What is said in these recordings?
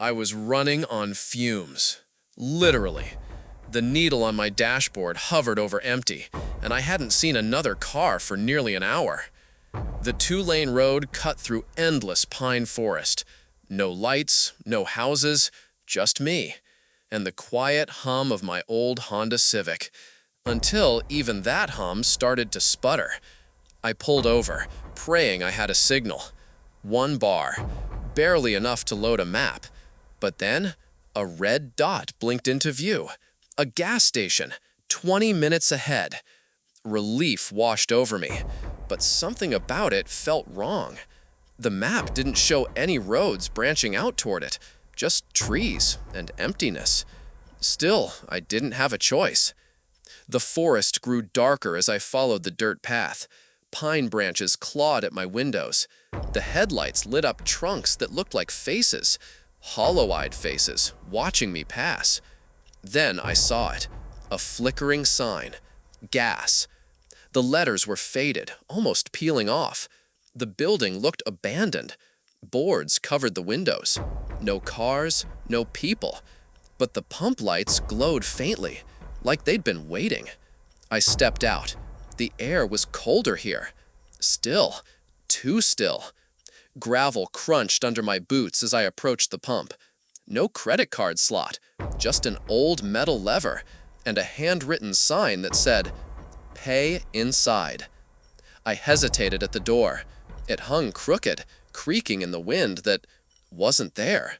I was running on fumes. Literally. The needle on my dashboard hovered over empty, and I hadn't seen another car for nearly an hour. The two-lane road cut through endless pine forest. No lights, no houses, just me, and the quiet hum of my old Honda Civic, until even that hum started to sputter. I pulled over, praying I had a signal. 1 bar, barely enough to load a map. But then, a red dot blinked into view. A gas station, 20 minutes ahead. Relief washed over me, but something about it felt wrong. The map didn't show any roads branching out toward it, just trees and emptiness. Still, I didn't have a choice. The forest grew darker as I followed the dirt path. Pine branches clawed at my windows. The headlights lit up trunks that looked like faces, hollow-eyed faces, watching me pass. Then I saw it, a flickering sign. Gas. The letters were faded, almost peeling off. The building looked abandoned. Boards covered the windows. No cars, no people. But the pump lights glowed faintly, like they'd been waiting. I stepped out. The air was colder here. Still. Too still. Gravel crunched under my boots as I approached the pump. No credit card slot, just an old metal lever and a handwritten sign that said, "Pay inside." I hesitated at the door. It hung crooked, creaking in the wind that wasn't there.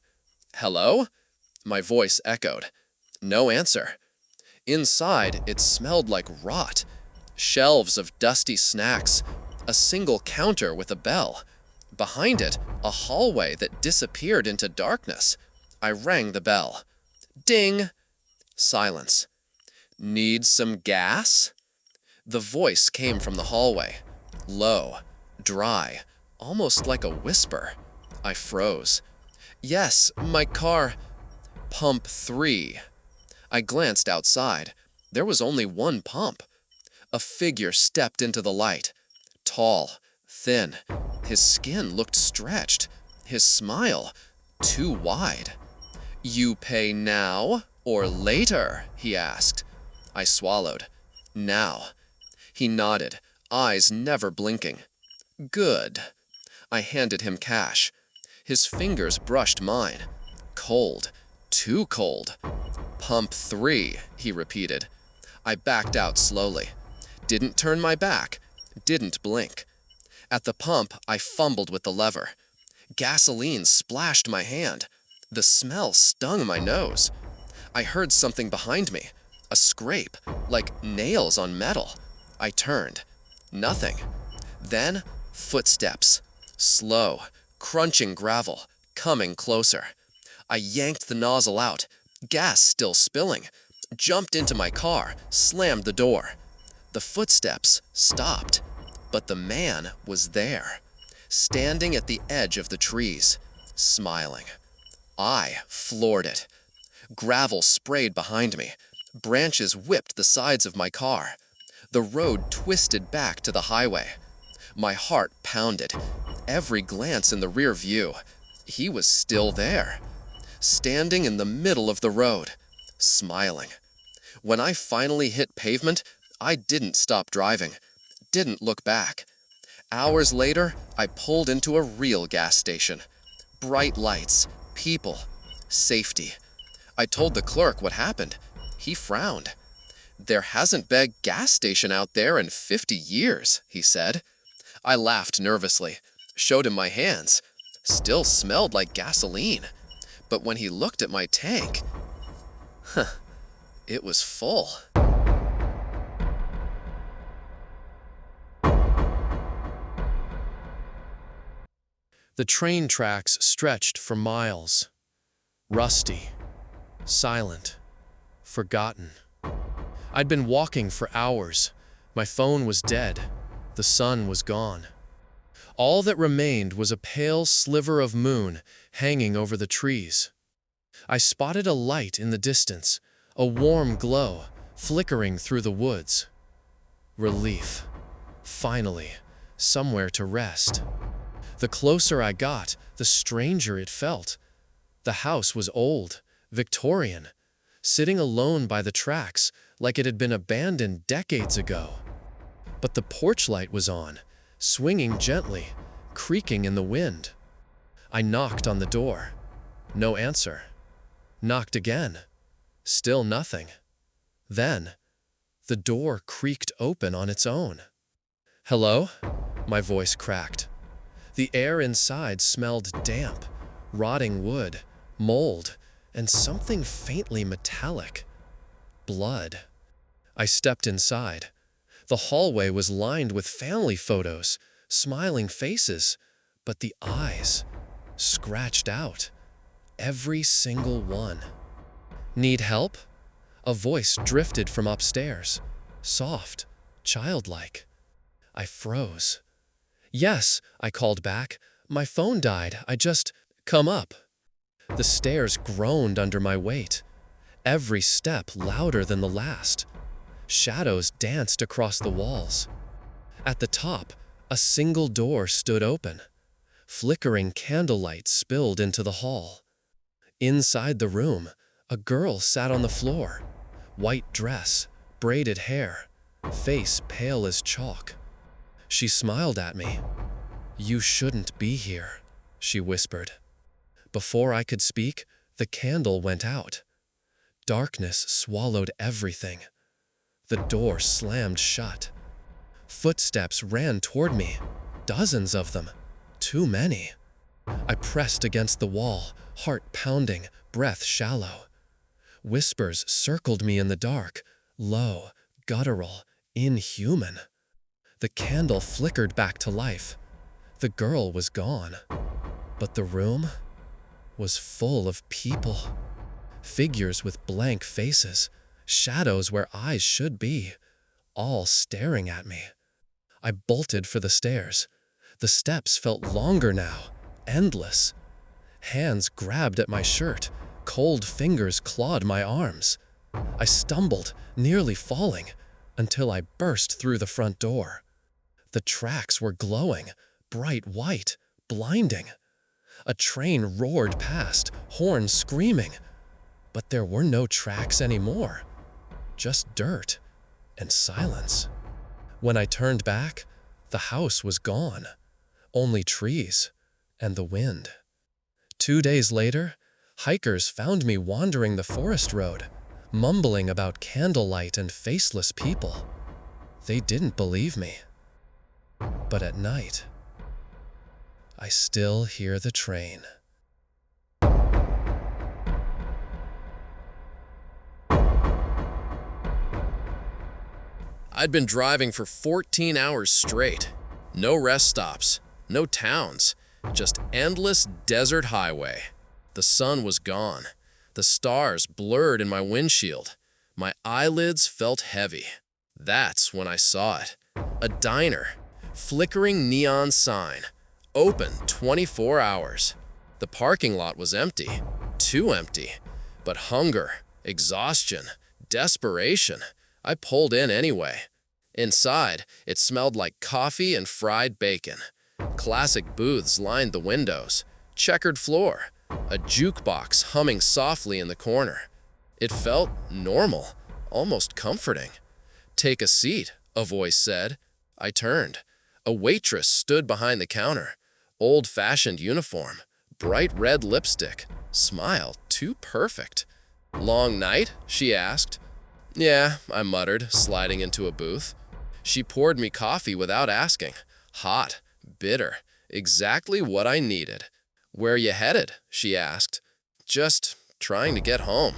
"Hello?" My voice echoed. No answer. Inside, it smelled like rot. Shelves of dusty snacks, a single counter with a bell. Behind it, a hallway that disappeared into darkness. I rang the bell. Ding! Silence. "Need some gas?" The voice came from the hallway. Low, dry, almost like a whisper. I froze. "Yes, my car." "Pump 3. I glanced outside. There was only one pump. A figure stepped into the light. Tall, thin. His skin looked stretched. His smile, too wide. "You pay now or later?" he asked. I swallowed. "Now." He nodded, eyes never blinking. "Good." I handed him cash. His fingers brushed mine. Cold, too cold. "Pump 3, he repeated. I backed out slowly. Didn't turn my back. Didn't blink. At the pump, I fumbled with the lever. Gasoline splashed my hand. The smell stung my nose. I heard something behind me. A scrape, like nails on metal. I turned. Nothing. Then, footsteps. Slow, crunching gravel, coming closer. I yanked the nozzle out, gas still spilling, jumped into my car, slammed the door. The footsteps stopped, but the man was there, standing at the edge of the trees, smiling. I floored it. Gravel sprayed behind me. Branches whipped the sides of my car. The road twisted back to the highway. My heart pounded. Every glance in the rear view. He was still there, standing in the middle of the road, smiling. When I finally hit pavement, I didn't stop driving, didn't look back. Hours later, I pulled into a real gas station. Bright lights, people, safety. I told the clerk what happened. He frowned. "There hasn't been a gas station out there in 50 years, he said. I laughed nervously, showed him my hands. Still smelled like gasoline. But when he looked at my tank, it was full. The train tracks stretched for miles. Rusty, silent, forgotten. I'd been walking for hours. My phone was dead. The sun was gone. All that remained was a pale sliver of moon hanging over the trees. I spotted a light in the distance, a warm glow flickering through the woods. Relief. Finally, somewhere to rest. The closer I got, the stranger it felt. The house was old, Victorian, sitting alone by the tracks like it had been abandoned decades ago. But the porch light was on, swinging gently, creaking in the wind. I knocked on the door. No answer. Knocked again. Still nothing. Then, the door creaked open on its own. "Hello?" My voice cracked. The air inside smelled damp, rotting wood, mold, and something faintly metallic. Blood. I stepped inside. The hallway was lined with family photos, smiling faces, but the eyes, scratched out. Every single one. "Need help?" A voice drifted from upstairs, soft, childlike. I froze. "Yes," I called back. "My phone died. Come up." The stairs groaned under my weight, every step louder than the last. Shadows danced across the walls. At the top, a single door stood open. Flickering candlelight spilled into the hall. Inside the room, a girl sat on the floor. White dress, braided hair, face pale as chalk. She smiled at me. "You shouldn't be here," she whispered. Before I could speak, the candle went out. Darkness swallowed everything. The door slammed shut. Footsteps ran toward me, dozens of them, too many. I pressed against the wall, heart pounding, breath shallow. Whispers circled me in the dark, low, guttural, inhuman. The candle flickered back to life. The girl was gone. But the room was full of people. Figures with blank faces, shadows where eyes should be, all staring at me. I bolted for the stairs. The steps felt longer now, endless. Hands grabbed at my shirt, cold fingers clawed my arms. I stumbled, nearly falling, until I burst through the front door. The tracks were glowing, bright white, blinding. A train roared past, horn screaming. But there were no tracks anymore, just dirt and silence. When I turned back, the house was gone, only trees and the wind. 2 days later, hikers found me wandering the forest road, mumbling about candlelight and faceless people. They didn't believe me. But at night, I still hear the train. I'd been driving for 14 hours straight. No rest stops, no towns, just endless desert highway. The sun was gone. The stars blurred in my windshield. My eyelids felt heavy. That's when I saw it. A diner. Flickering neon sign. Open 24 hours. The parking lot was empty. Too empty. But hunger, exhaustion, desperation. I pulled in anyway. Inside, it smelled like coffee and fried bacon. Classic booths lined the windows. Checkered floor. A jukebox humming softly in the corner. It felt normal, almost comforting. "Take a seat," a voice said. I turned. A waitress stood behind the counter. Old-fashioned uniform, bright red lipstick, smile too perfect. "Long night?" she asked. "Yeah," I muttered, sliding into a booth. She poured me coffee without asking. Hot, bitter, exactly what I needed. "Where you headed?" she asked. "Just trying to get home."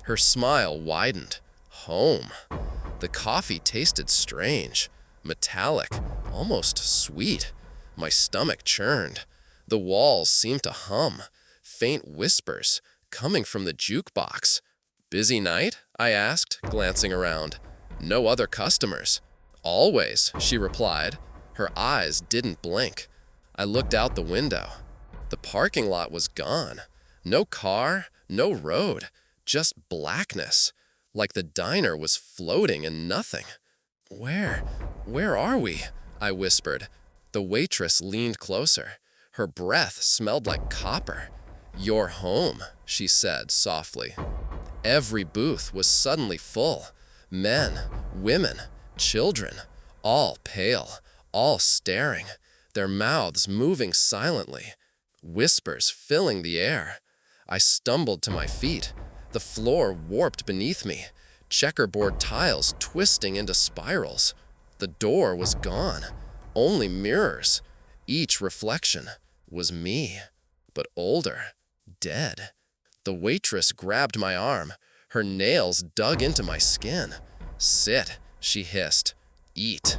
Her smile widened. Home. The coffee tasted strange, metallic, almost sweet. My stomach churned. The walls seemed to hum, faint whispers coming from the jukebox. "Busy night?" I asked, glancing around. "No other customers." "Always," she replied. Her eyes didn't blink. I looked out the window. The parking lot was gone. No car, no road, just blackness, like the diner was floating in nothing. Where are we?" I whispered. The waitress leaned closer. Her breath smelled like copper. "You're home," she said softly. Every booth was suddenly full. Men, women, children, all pale, all staring, their mouths moving silently, whispers filling the air. I stumbled to my feet. The floor warped beneath me, checkerboard tiles twisting into spirals. The door was gone. Only mirrors. Each reflection was me, but older, dead. The waitress grabbed my arm. Her nails dug into my skin. "Sit," she hissed. "Eat."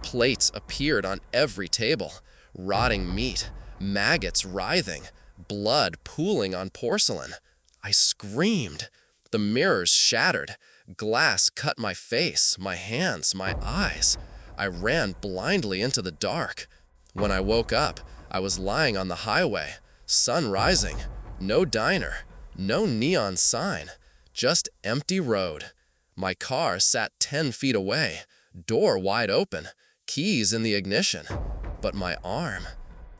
Plates appeared on every table. Rotting meat, maggots writhing, blood pooling on porcelain. I screamed. The mirrors shattered. Glass cut my face, my hands, my eyes. I ran blindly into the dark. When I woke up, I was lying on the highway, sun rising. No diner, no neon sign, just empty road. My car sat 10 feet away, door wide open, keys in the ignition. But my arm,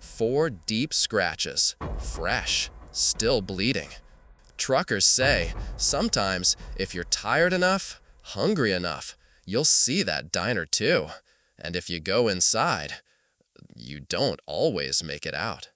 4 deep scratches, fresh, still bleeding. Truckers say, sometimes, if you're tired enough, hungry enough, you'll see that diner too. And if you go inside, you don't always make it out.